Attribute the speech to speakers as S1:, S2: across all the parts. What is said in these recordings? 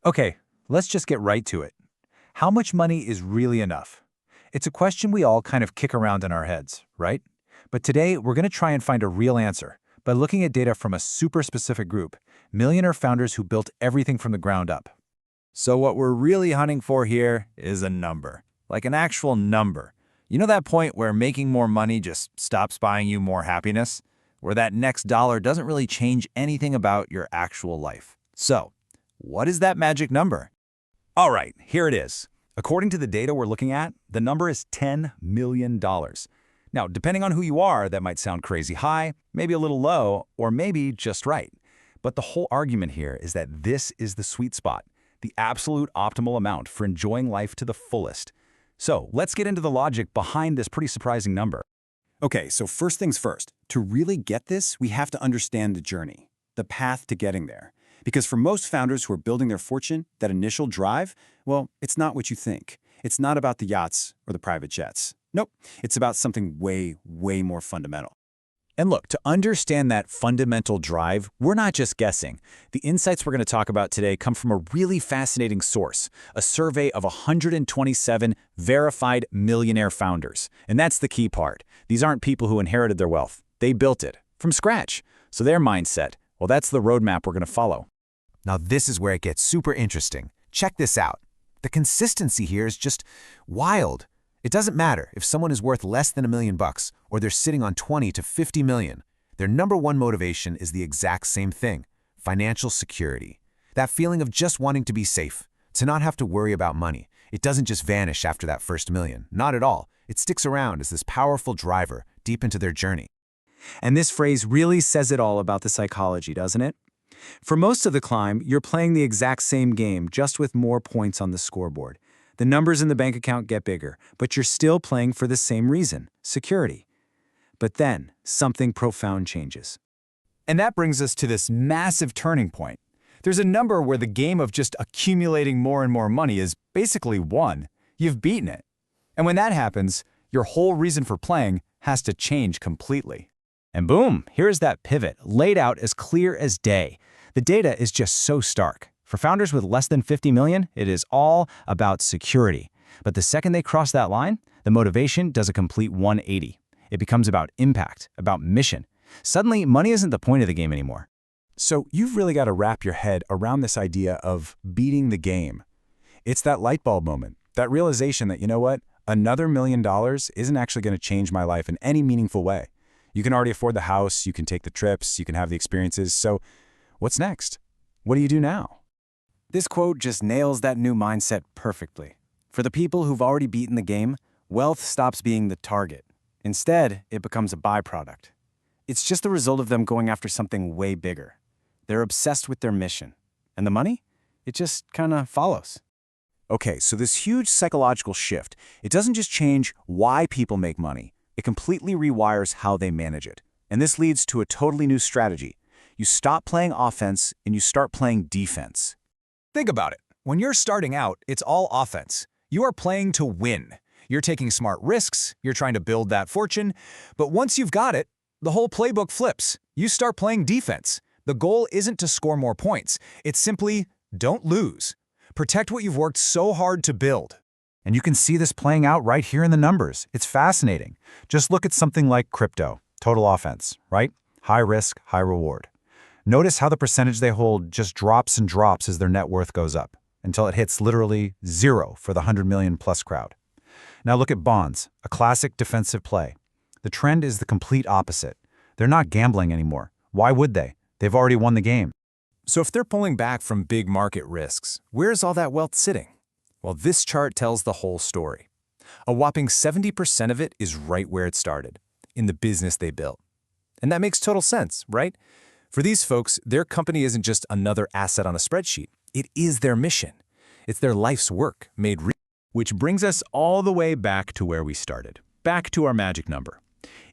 S1: Okay, let's just get right to it. How much money is really enough? It's a question we all kind of kick around in our heads, right? But today, we're going to try and find a real answer by looking at data from a super specific group, millionaire founders who built everything from the ground up.
S2: So what we're really hunting for here is a number, like an actual number. You know that point where making more money just stops buying you more happiness? Where that next dollar doesn't really change anything about your actual life. So, what is that magic number?
S3: All right, here it is. According to the data we're looking at, the number is $10 million. Now, depending on who you are, that might sound crazy high, maybe a little low, or maybe just right. But the whole argument here is that this is the sweet spot, the absolute optimal amount for enjoying life to the fullest. So let's get into the logic behind this pretty surprising number.
S4: Okay, so first things first. To really get this, we have to understand the journey, the path to getting there. Because for most founders who are building their fortune, that initial drive, well, it's not what you think. It's not about the yachts or the private jets. Nope, it's about something way, way more fundamental.
S2: And look, to understand that fundamental drive, we're not just guessing. The insights we're going to talk about today come from a really fascinating source, a survey of 127 verified millionaire founders. And that's the key part. These aren't people who inherited their wealth. They built it from scratch. So their mindset, well, that's the roadmap we're going to follow.
S5: Now this is where it gets super interesting. Check this out. The consistency here is just wild. It doesn't matter if someone is worth less than $1 million or they're sitting on 20 to 50 million. Their number one motivation is the exact same thing, financial security. That feeling of just wanting to be safe, to not have to worry about money. It doesn't just vanish after that first million, not at all. It sticks around as this powerful driver deep into their journey.
S1: And this phrase really says it all about the psychology, doesn't it? For most of the climb, you're playing the exact same game, just with more points on the scoreboard. The numbers in the bank account get bigger, but you're still playing for the same reason, security. But then, something profound changes.
S3: And that brings us to this massive turning point. There's a number where the game of just accumulating more and more money is basically won. You've beaten it. And when that happens, your whole reason for playing has to change completely.
S2: And boom, here's that pivot, laid out as clear as day. The data is just so stark. For founders with less than 50 million, it is all about security. But the second they cross that line, the motivation does a complete 180. It becomes about impact, about mission. Suddenly, money isn't the point of the game anymore.
S3: So you've really got to wrap your head around this idea of beating the game. It's that light bulb moment, that realization that, you know what, another $1 million isn't actually going to change my life in any meaningful way. You can already afford the house, you can take the trips, you can have the experiences. So what's next? What do you do now?
S4: This quote just nails that new mindset perfectly. For the people who've already beaten the game, wealth stops being the target. Instead, it becomes a byproduct. It's just the result of them going after something way bigger. They're obsessed with their mission. And the money? It just kind of follows.
S2: Okay, so this huge psychological shift, it doesn't just change why people make money. It completely rewires how they manage it. And this leads to a totally new strategy. You stop playing offense and you start playing defense.
S3: Think about it. When you're starting out, it's all offense. You are playing to win. You're taking smart risks, you're trying to build that fortune, but once you've got it, the whole playbook flips. You start playing defense. The goal isn't to score more points. It's simply, don't lose. Protect what you've worked so hard to build.
S1: And you can see this playing out right here in the numbers. It's fascinating. Just look at something like crypto, total offense, right? High risk, high reward. Notice how the percentage they hold just drops and drops as their net worth goes up, until it hits literally zero for the 100 million plus crowd. Now look at bonds, a classic defensive play. The trend is the complete opposite. They're not gambling anymore. Why would they? They've already won the game.
S3: So if they're pulling back from big market risks, where's all that wealth sitting? Well, this chart tells the whole story. A whopping 70% of it is right where it started, in the business they built. And that makes total sense, right? For these folks, their company isn't just another asset on a spreadsheet. It is their mission. It's their life's work made real. Which brings us all the way back to where we started, back to our magic number.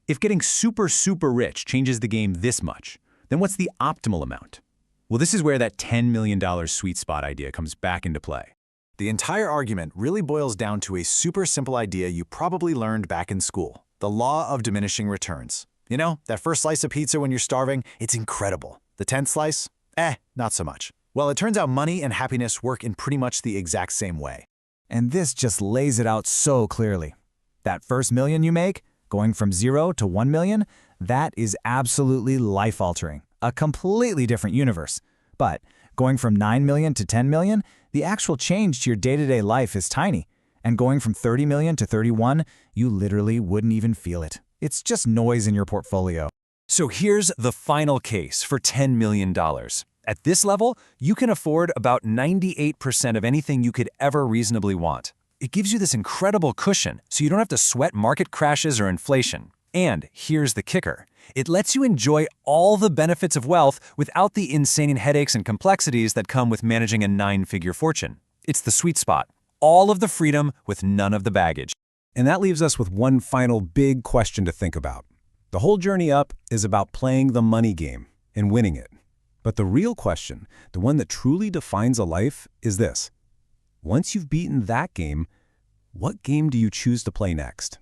S3: If getting super, super rich changes the game this much, then what's the optimal amount? Well, this is where that $10 million sweet spot idea comes back into play. The entire argument really boils down to a super simple idea you probably learned back in school, the law of diminishing returns. You know, that first slice of pizza when you're starving, it's incredible. The 10th slice? Not so much.
S2: Well, it turns out money and happiness work in pretty much the exact same way.
S6: And this just lays it out so clearly. That first million you make, going from 0 to 1 million, that is absolutely life-altering, a completely different universe. But going from 9 million to 10 million, the actual change to your day-to-day life is tiny. And going from 30 million to 31, you literally wouldn't even feel it. It's just noise in your portfolio.
S3: So here's the final case for $10 million. At this level, you can afford about 98% of anything you could ever reasonably want. It gives you this incredible cushion, so you don't have to sweat market crashes or inflation. And here's the kicker. It lets you enjoy all the benefits of wealth without the insane headaches and complexities that come with managing a 9-figure fortune. It's the sweet spot. All of the freedom with none of the baggage.
S7: And that leaves us with one final big question to think about. The whole journey up is about playing the money game and winning it. But the real question, the one that truly defines a life, is this. Once you've beaten that game, what game do you choose to play next?